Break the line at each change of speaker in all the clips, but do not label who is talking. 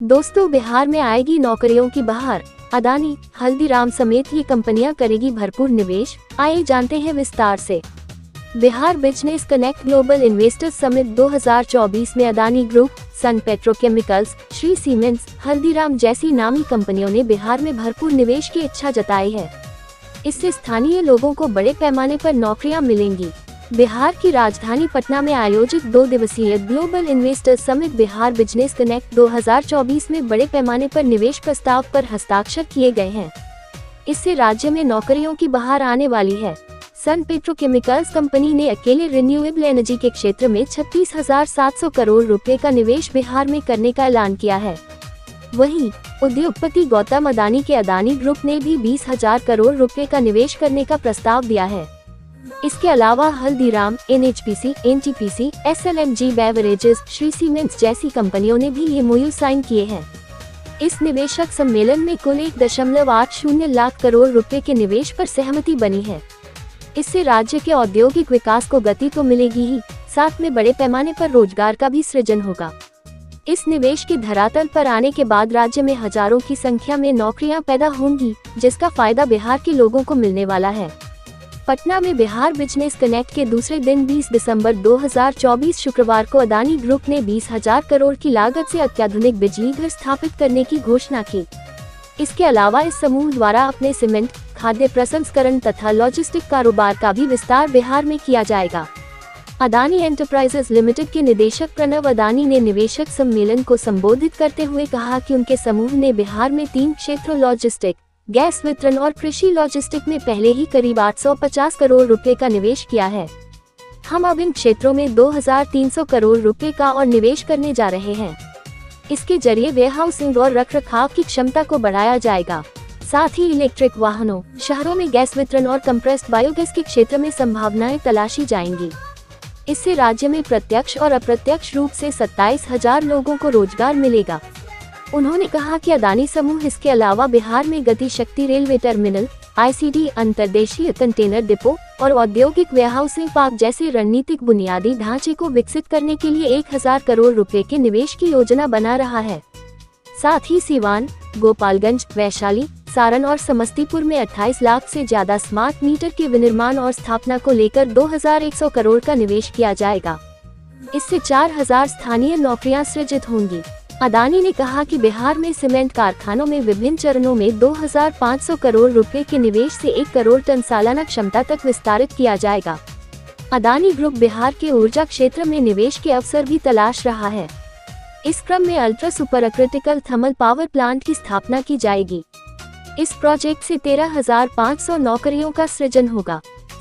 दोस्तों, बिहार में आएगी नौकरियों की बहार। अदानी, हल्दीराम समेत ये कंपनियां करेगी भरपूर निवेश। आइए जानते हैं विस्तार से। Bihar business connect global investors summit 2024 में अदानी ग्रुप, सन पेट्रोकेमिकल्स, श्री सीमेंट्स, हल्दीराम जैसी नामी कंपनियों ने बिहार में भरपूर निवेश की इच्छा जताई है। इससे स्थानीय लोगों को बड़े पैमाने पर नौकरियां मिलेंगी। बिहार की राजधानी पटना में आयोजित 2 दिवसीय global investors summit Bihar business connect 2024 में बड़े पैमाने पर निवेश प्रस्ताव पर हस्ताक्षर किए गए हैं। इससे राज्य में नौकरियों की बहार आने वाली है। सन पेट्रोकेमिकल्स कंपनी ने अकेले रिन्यूएबल एनर्जी के क्षेत्र में 36,700 करोड़ रुपए का निवेश बिहार में करने का ऐलान किया है। वहीं उद्योगपति गौतम अदानी के अदानी ग्रुप ने भी 20,000 करोड़ रुपए का निवेश करने का प्रस्ताव दिया है। इसके अलावा Haldiram, NHPC, NTPC, SLMG beverages, Shri cements जैसी कंपनियों ने भी MOU साइन किए हैं। इस निवेशक सम्मेलन में कुल 1.80 लाख करोड़ रुपए के निवेश पर सहमति बनी है। इससे राज्य के औद्योगिक विकास को गति तो मिलेगी ही, साथ में बड़े पैमाने पर रोजगार का भी सृजन होगा। इस निवेश के धरातल पर आने के बाद राज्य में हजारों की संख्या में नौकरियां पैदा होंगी, जिसका फायदा बिहार के लोगों को मिलने वाला है। पटना में बिहार बिजनेस कनेक्ट के दूसरे दिन 20 दिसंबर 2024 शुक्रवार को अदानी ग्रुप ने 20,000 करोड़ की लागत से अत्याधुनिक बिजली घर स्थापित करने की घोषणा की। इसके अलावा इस समूह द्वारा अपने सीमेंट, खाद्य प्रसंस्करण तथा लॉजिस्टिक कारोबार का भी विस्तार बिहार में किया जाएगा। अदानी एंटरप्राइजेस लिमिटेड के निदेशक प्रणव अदानी ने निवेशक सम्मेलन को संबोधित करते हुए कहा कि उनके समूह ने बिहार में 3 क्षेत्रों लॉजिस्टिक, गैस वितरण और कृषि लॉजिस्टिक में पहले ही करीब 850 करोड़ रुपए का निवेश किया है। हम अब इन क्षेत्रों में 2,300 करोड़ रुपए का और निवेश करने जा रहे हैं। इसके जरिए वेयरहाउसिंग और रखरखाव की क्षमता को बढ़ाया जाएगा। साथ ही इलेक्ट्रिक वाहनों, शहरों में गैस वितरण और कंप्रेस्ड बायोगैस के क्षेत्र में संभावनाएं तलाशी जाएंगी। इससे राज्य में प्रत्यक्ष और अप्रत्यक्ष रूप से 27,000 लोगों को रोजगार मिलेगा। उन्होंने कहा कि अदानी समूह इसके अलावा बिहार में गति शक्ति रेलवे टर्मिनल, ICD, अंतर्देशीय कंटेनर डिपो और औद्योगिक वेयरहाउसिंग पार्क जैसे रणनीतिक बुनियादी ढांचे को विकसित करने के लिए 1,000 करोड़ रुपए के निवेश की योजना बना रहा है। साथ ही सीवान, गोपालगंज, वैशाली, सारण और समस्तीपुर में 28 लाख से ज्यादा स्मार्ट मीटर के विनिर्माण और स्थापना को लेकर 2,100 करोड़ का निवेश किया जाएगा। इससे 4,000 स्थानीय नौकरियां सृजित होंगी। अदानी ने कहा कि बिहार में सीमेंट कारखानों में विभिन्न चरणों में 2,500 करोड़ रुपए के निवेश से 1 करोड़ टन सालाना क्षमता तक विस्तारित किया जाएगा। अदानी ग्रुप बिहार के ऊर्जा क्षेत्र में निवेश के अवसर भी तलाश रहा है। इस क्रम में ultra super critical thermal power plant की स्थापना की जाएगी। इस प्रोजेक्ट से 13,500 नौकरियों का सृजन होगा।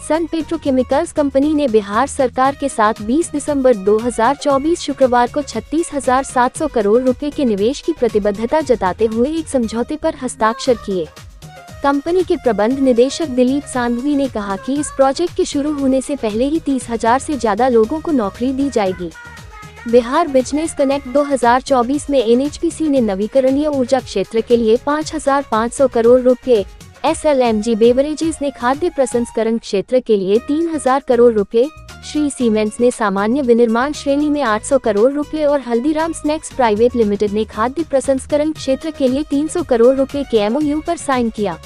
सन पेट्रोकेमिकल्स कंपनी ने बिहार सरकार के साथ 20 दिसंबर 2024 शुक्रवार को 36,700 करोड़ रुपए के निवेश की प्रतिबद्धता जताते हुए एक समझौते पर हस्ताक्षर किए। कंपनी के प्रबंध निदेशक दिलीप सांघवी ने कहा कि इस प्रोजेक्ट के शुरू होने से पहले ही 30,000 से ज्यादा लोगों को नौकरी दी जाएगी। बिहार बिजनेस कनेक्ट 2024 में NHPC ने नवीकरणीय ऊर्जा क्षेत्र के लिए 5,500 करोड़ रुपए, SLMG बेवरेजेस ने खाद्य प्रसंस्करण क्षेत्र के लिए 3,000 करोड़ रुपए, श्री सीमेंट्स ने सामान्य विनिर्माण श्रेणी में 800 करोड़ रुपए और हल्दीराम स्नैक्स प्राइवेट लिमिटेड ने खाद्य प्रसंस्करण क्षेत्र के लिए 300 करोड़ रुपए के MOU पर साइन किया।